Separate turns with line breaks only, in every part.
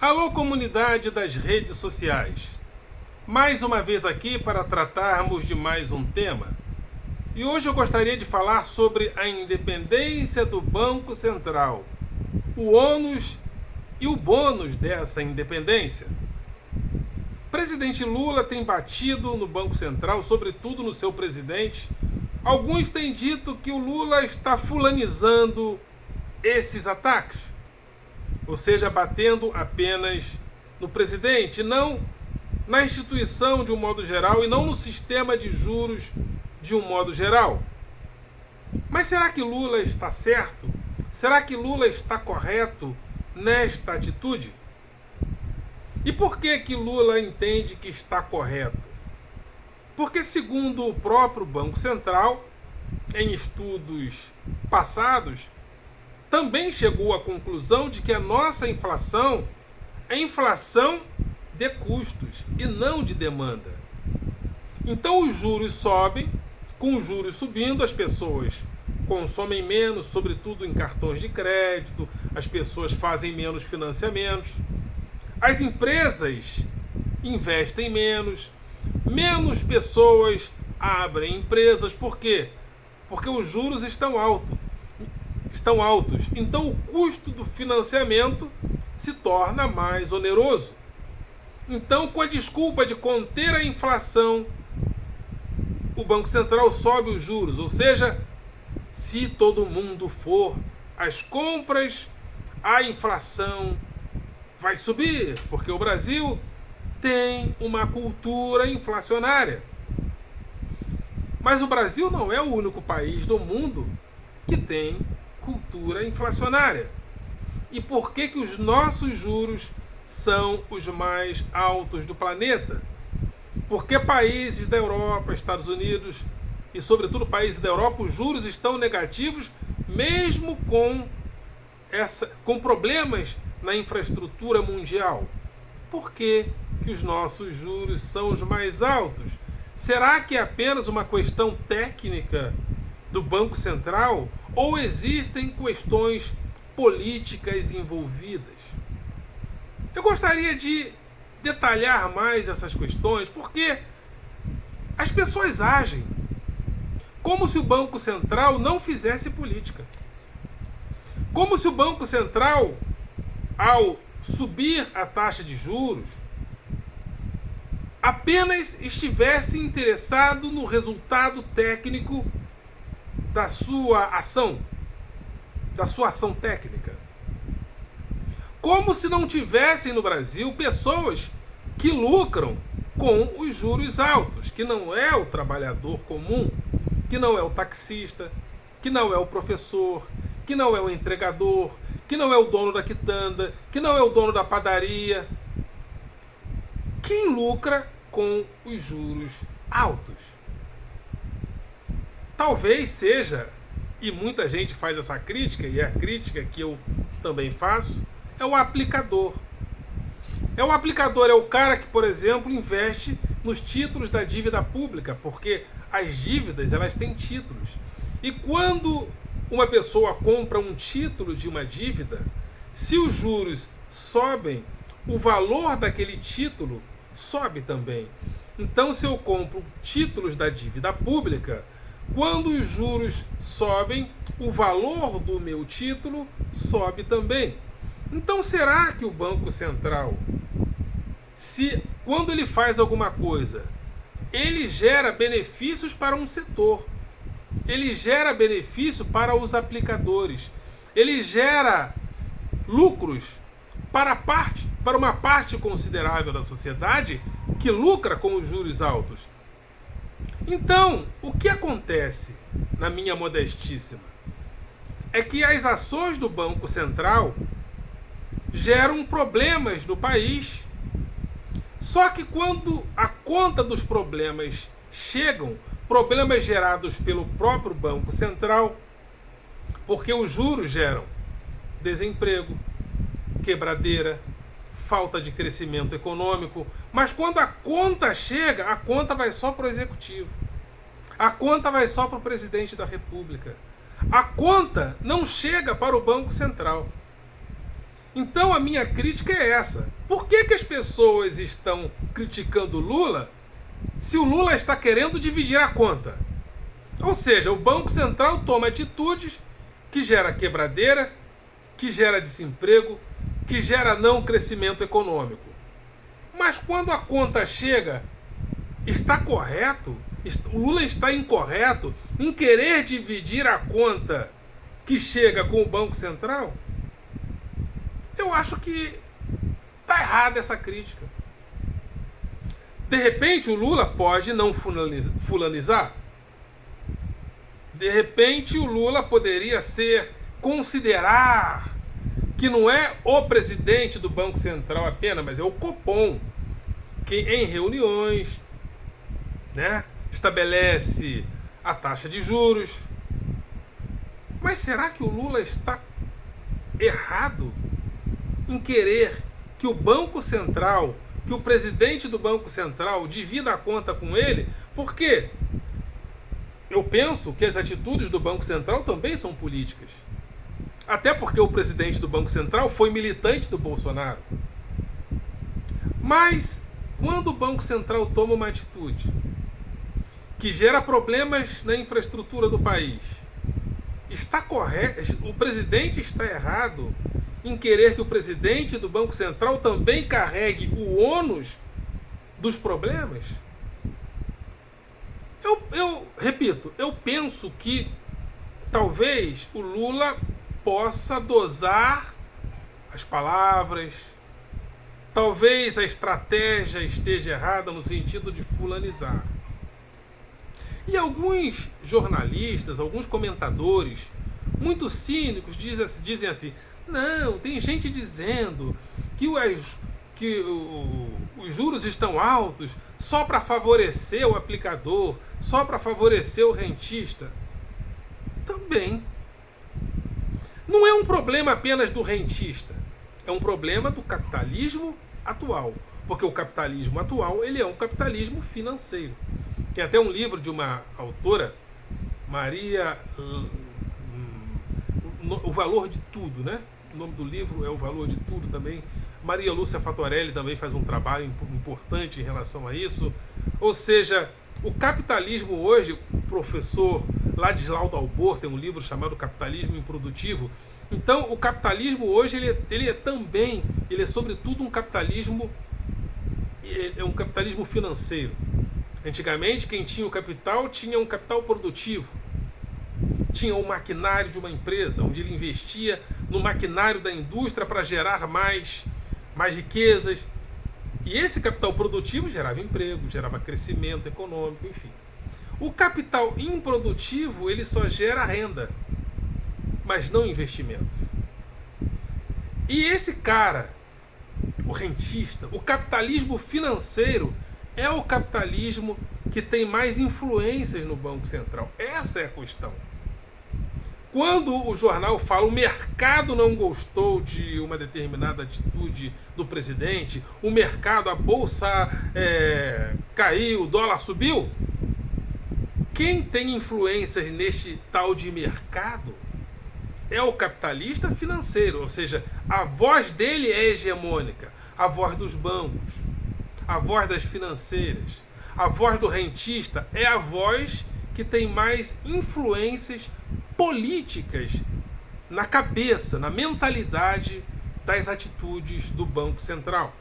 Alô, comunidade das redes sociais. Mais uma vez aqui para tratarmos de mais um tema. E hoje eu gostaria de falar sobre a independência do Banco Central, o ônus e o bônus dessa independência. O presidente Lula tem batido no Banco Central, sobretudo no seu presidente. Alguns têm dito que o Lula está fulanizando esses ataques, ou seja, batendo apenas no presidente, não na instituição de um modo geral e não no sistema de juros de um modo geral. Mas será que Lula está certo? Será que Lula está correto nesta atitude? E por que Lula entende que está correto? Porque, segundo o próprio Banco Central, em estudos passados, também chegou à conclusão de que a nossa inflação é inflação de custos e não de demanda. Então os juros sobem, com os juros subindo, as pessoas consomem menos, sobretudo em cartões de crédito, as pessoas fazem menos financiamentos, as empresas investem menos, menos pessoas abrem empresas. Por quê? Porque os juros estão altos. Então o custo do financiamento se torna mais oneroso. Então, com a desculpa de conter a inflação, o Banco Central sobe os juros. Ou seja, se todo mundo for às compras, a inflação vai subir, porque o Brasil tem uma cultura inflacionária. Mas o Brasil não é o único país do mundo que tem cultura inflacionária. E por que os nossos juros são os mais altos do planeta? Porque países da Europa, Estados Unidos e sobretudo países da Europa, os juros estão negativos mesmo com problemas na infraestrutura mundial. Por que os nossos juros são os mais altos? Será que é apenas uma questão técnica do Banco Central ou existem questões políticas envolvidas? Eu gostaria de detalhar mais essas questões porque as pessoas agem como se o Banco Central não fizesse política. Como se o Banco Central, ao subir a taxa de juros, apenas estivesse interessado no resultado técnico da sua ação técnica. Como se não tivessem no Brasil pessoas que lucram com os juros altos, que não é o trabalhador comum, que não é o taxista, que não é o professor, que não é o entregador, que não é o dono da quitanda, que não é o dono da padaria. Quem lucra com os juros altos? Talvez seja, e muita gente faz essa crítica, e é a crítica que eu também faço, é o aplicador. O aplicador é o cara que, por exemplo, investe nos títulos da dívida pública, porque as dívidas elas têm títulos. E quando uma pessoa compra um título de uma dívida, se os juros sobem, o valor daquele título sobe também. Então, se eu compro títulos da dívida pública, quando os juros sobem, o valor do meu título sobe também. Então, será que o Banco Central, quando ele faz alguma coisa, ele gera benefícios para um setor, ele gera benefício para os aplicadores, ele gera lucros para uma parte considerável da sociedade que lucra com os juros altos? Então, o que acontece, na minha modestíssima, é que as ações do Banco Central geram problemas no país. Só que quando a conta dos problemas chegam, problemas gerados pelo próprio Banco Central, porque os juros geram desemprego, quebradeira, falta de crescimento econômico, mas quando a conta chega, a conta vai só para o executivo, a conta vai só para o presidente da República, a conta não chega para o Banco Central. Então a minha crítica é essa. Por que as pessoas estão criticando o Lula se o Lula está querendo dividir a conta? Ou seja, o Banco Central toma atitudes que gera quebradeira, que gera desemprego, que gera não crescimento econômico. Mas quando a conta chega, está correto? O Lula está incorreto em querer dividir a conta que chega com o Banco Central? Eu acho que está errada essa crítica. De repente o Lula pode não fulanizar. De repente o Lula poderia considerar que não é o presidente do Banco Central apenas, mas é o Copom, que em reuniões, né, estabelece a taxa de juros. Mas será que o Lula está errado em querer que o Banco Central, que o presidente do Banco Central divida a conta com ele? Por quê? Eu penso que as atitudes do Banco Central também são políticas. Até porque o presidente do Banco Central foi militante do Bolsonaro. Mas, quando o Banco Central toma uma atitude que gera problemas na infraestrutura do país, está correto? O presidente está errado em querer que o presidente do Banco Central também carregue o ônus dos problemas? Eu repito, eu penso que talvez o Lula possa dosar as palavras, talvez a estratégia esteja errada no sentido de fulanizar. E alguns jornalistas, alguns comentadores, muito cínicos, dizem assim: não, tem gente dizendo que os juros estão altos só para favorecer o aplicador, só para favorecer o rentista. Também. Não é um problema apenas do rentista, é um problema do capitalismo atual. Porque o capitalismo atual, ele é um capitalismo financeiro. Tem até um livro de uma autora, Maria... O Valor de Tudo, né? O nome do livro é O Valor de Tudo também. Maria Lúcia Fatorelli também faz um trabalho importante em relação a isso. Ou seja, o capitalismo hoje, o professor Ladislau Dalbor tem um livro chamado Capitalismo Improdutivo. Então, o capitalismo hoje, ele é sobretudo um capitalismo financeiro. Antigamente, quem tinha o capital tinha um capital produtivo. Tinha o maquinário de uma empresa, onde ele investia no maquinário da indústria para gerar mais riquezas. E esse capital produtivo gerava emprego, gerava crescimento econômico, enfim. O capital improdutivo, ele só gera renda, mas não investimento. E esse cara, o rentista, o capitalismo financeiro, é o capitalismo que tem mais influências no Banco Central. Essa é a questão. Quando o jornal fala o mercado não gostou de uma determinada atitude do presidente, o mercado, a bolsa caiu, o dólar subiu, quem tem influências neste tal de mercado é o capitalista financeiro, ou seja, a voz dele é hegemônica, a voz dos bancos, a voz das financeiras, a voz do rentista é a voz que tem mais influências políticas na cabeça, na mentalidade das atitudes do Banco Central.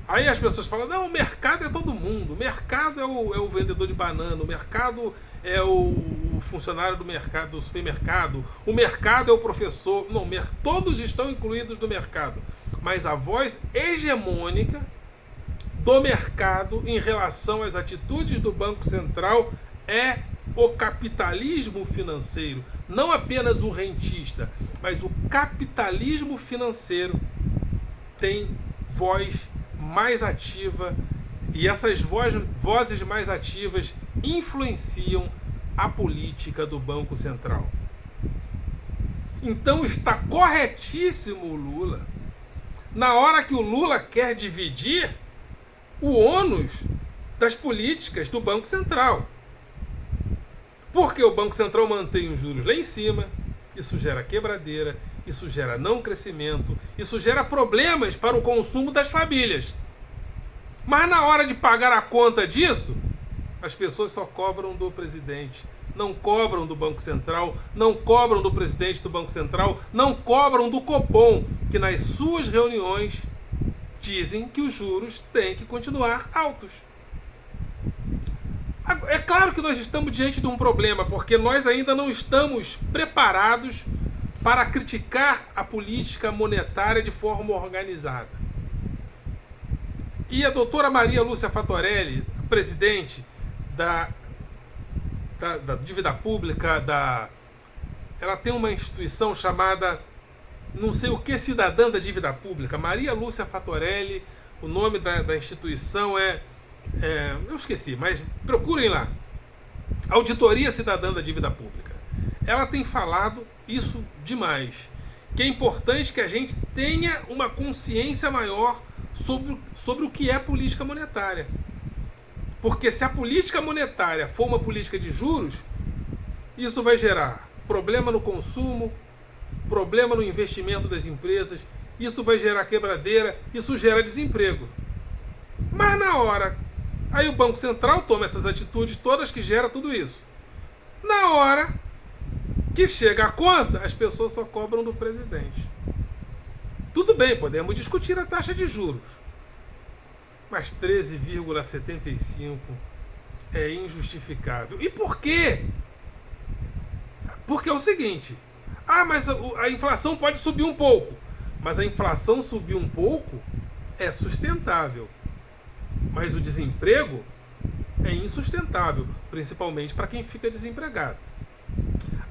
Aí as pessoas falam: não, o mercado é todo mundo, o mercado é o vendedor de banana, o mercado é o funcionário do mercado, do supermercado, o mercado é o professor. Não, todos estão incluídos no mercado, mas a voz hegemônica do mercado em relação às atitudes do Banco Central é o capitalismo financeiro. Não apenas o rentista, mas o capitalismo financeiro tem voz mais ativa, e essas vozes mais ativas influenciam a política do Banco Central. Então está corretíssimo o Lula, na hora que o Lula quer dividir o ônus das políticas do Banco Central. Porque o Banco Central mantém os juros lá em cima, isso gera quebradeira, isso gera não crescimento, isso gera problemas para o consumo das famílias. Mas na hora de pagar a conta disso, as pessoas só cobram do presidente, não cobram do Banco Central, não cobram do presidente do Banco Central, não cobram do Copom, que nas suas reuniões dizem que os juros têm que continuar altos. É claro que nós estamos diante de um problema, porque nós ainda não estamos preparados para criticar a política monetária de forma organizada. E a doutora Maria Lúcia Fatorelli, presidente da dívida pública, ela tem uma instituição chamada, não sei o que, cidadã da dívida pública, Maria Lúcia Fatorelli, o nome da instituição eu esqueci, mas procurem lá, Auditoria Cidadã da Dívida Pública. Ela tem falado isso demais, que é importante que a gente tenha uma consciência maior sobre o que é política monetária. Porque se a política monetária for uma política de juros, isso vai gerar problema no consumo, problema no investimento das empresas, isso vai gerar quebradeira, isso gera desemprego. Mas na hora, aí o Banco Central toma essas atitudes todas que geram tudo isso. Na hora que chega a conta, as pessoas só cobram do presidente. Tudo bem, podemos discutir a taxa de juros, mas 13,75 é injustificável. E por quê? Porque é o seguinte, mas a inflação pode subir um pouco, mas a inflação subir um pouco é sustentável, mas o desemprego é insustentável, principalmente para quem fica desempregado.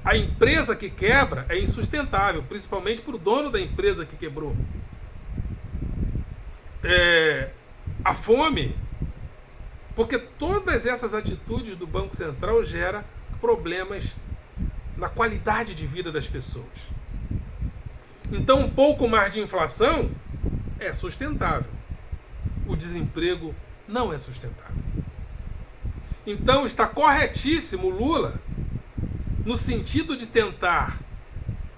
A empresa que quebra é insustentável, principalmente para o dono da empresa que quebrou. A fome, porque todas essas atitudes do Banco Central geram problemas na qualidade de vida das pessoas. Então, um pouco mais de inflação é sustentável. O desemprego não é sustentável. Então, está corretíssimo Lula no sentido de tentar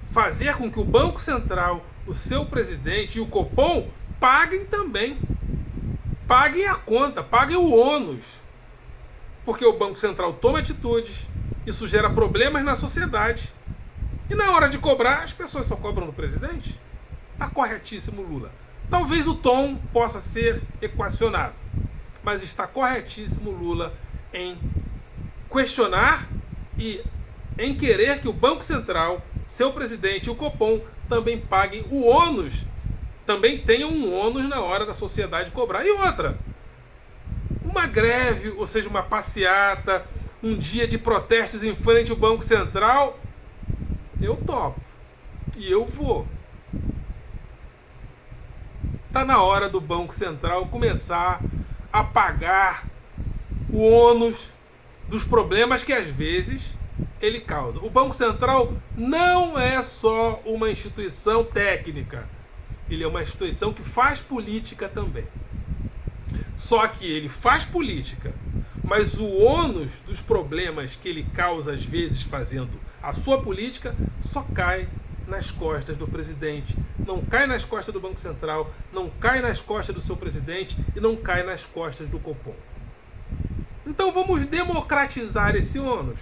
fazer com que o Banco Central, o seu presidente e o Copom paguem também. Paguem a conta, paguem o ônus. Porque o Banco Central toma atitudes, isso gera problemas na sociedade. E na hora de cobrar, as pessoas só cobram do presidente. Está corretíssimo Lula. Talvez o tom possa ser equacionado, mas está corretíssimo Lula em questionar e em querer que o Banco Central, seu presidente e o Copom também paguem o ônus, também tenham um ônus na hora da sociedade cobrar. E outra, uma greve, ou seja, uma passeata, um dia de protestos em frente ao Banco Central, eu topo. E eu vou. Está na hora do Banco Central começar a pagar o ônus dos problemas que às vezes ele causa. O Banco Central não é só uma instituição técnica, ele é uma instituição que faz política também. Só que ele faz política, mas o ônus dos problemas que ele causa às vezes fazendo a sua política só cai nas costas do presidente, não cai nas costas do Banco Central, não cai nas costas do seu presidente e não cai nas costas do Copom. Então vamos democratizar esse ônus.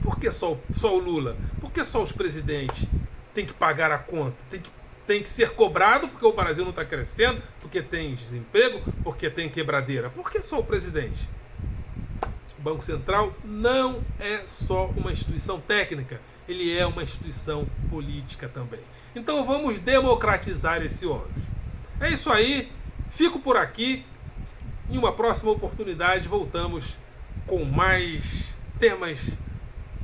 Por que só o Lula? Por que só os presidentes têm que pagar a conta? Tem que ser cobrado porque o Brasil não está crescendo, porque tem desemprego, porque tem quebradeira. Por que só o presidente? O Banco Central não é só uma instituição técnica, ele é uma instituição política também. Então vamos democratizar esse ônus. É isso aí, fico por aqui. Em uma próxima oportunidade voltamos com mais temas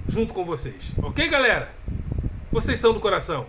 junto com vocês. Ok, galera? Vocês são do coração.